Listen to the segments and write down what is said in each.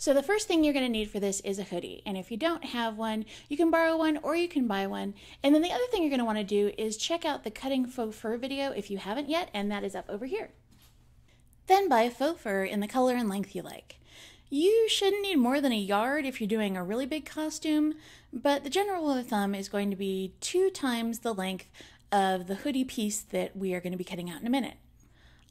So the first thing you're going to need for this is a hoodie. And if you don't have one, you can borrow one or you can buy one. And then the other thing you're going to want to do is check out the cutting faux fur video if you haven't yet, and that is up over here. Then buy faux fur in the color and length you like. You shouldn't need more than a yard if you're doing a really big costume, but the general rule of thumb is going to be 2 times the length of the hoodie piece that we are going to be cutting out in a minute.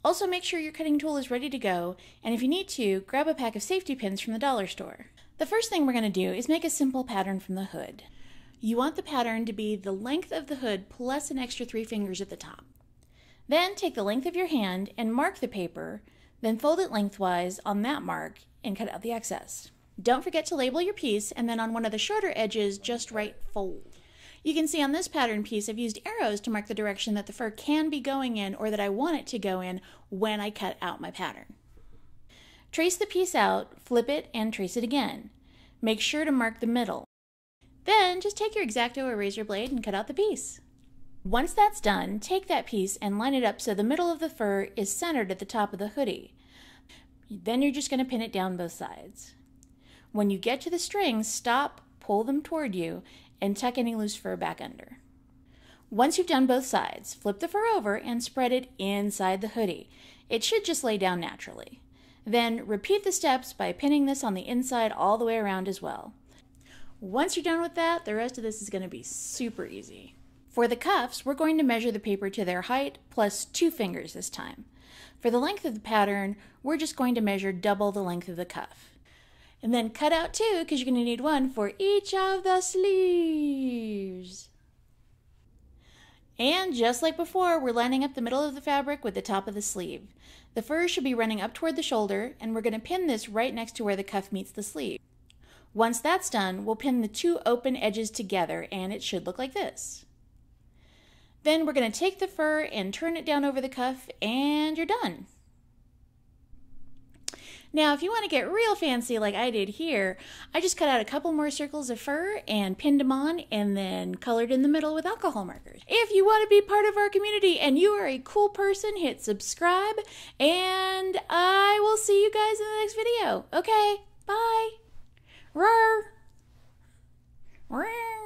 Also, make sure your cutting tool is ready to go, and if you need to, grab a pack of safety pins from the dollar store. The first thing we're going to do is make a simple pattern from the hood. You want the pattern to be the length of the hood plus an extra 3 fingers at the top. Then take the length of your hand and mark the paper, then fold it lengthwise on that mark and cut out the excess. Don't forget to label your piece, and then on one of the shorter edges, just write fold. You can see on this pattern piece I've used arrows to mark the direction that the fur can be going in or that I want it to go in when I cut out my pattern. Trace the piece out, flip it, and trace it again. Make sure to mark the middle. Then just take your x-acto or razor blade and cut out the piece. Once that's done, take that piece and line it up so the middle of the fur is centered at the top of the hoodie. Then you're just going to pin it down both sides. When you get to the strings, stop, pull them toward you, and tuck any loose fur back under. Once you've done both sides, flip the fur over and spread it inside the hoodie. It should just lay down naturally. Then repeat the steps by pinning this on the inside all the way around as well. Once you're done with that, the rest of this is going to be super easy. For the cuffs, we're going to measure the paper to their height plus 2 fingers this time. For the length of the pattern, we're just going to measure double the length of the cuff. And then cut out 2 because you're going to need one for each of the sleeves. And just like before, we're lining up the middle of the fabric with the top of the sleeve. The fur should be running up toward the shoulder, and we're going to pin this right next to where the cuff meets the sleeve. Once that's done, we'll pin the 2 open edges together, and it should look like this. Then we're going to take the fur and turn it down over the cuff, and you're done. Now, if you want to get real fancy like I did here, I just cut out a couple more circles of fur and pinned them on and then colored in the middle with alcohol markers. If you want to be part of our community and you are a cool person, hit subscribe, and I will see you guys in the next video. Okay, bye. Roar. Roar.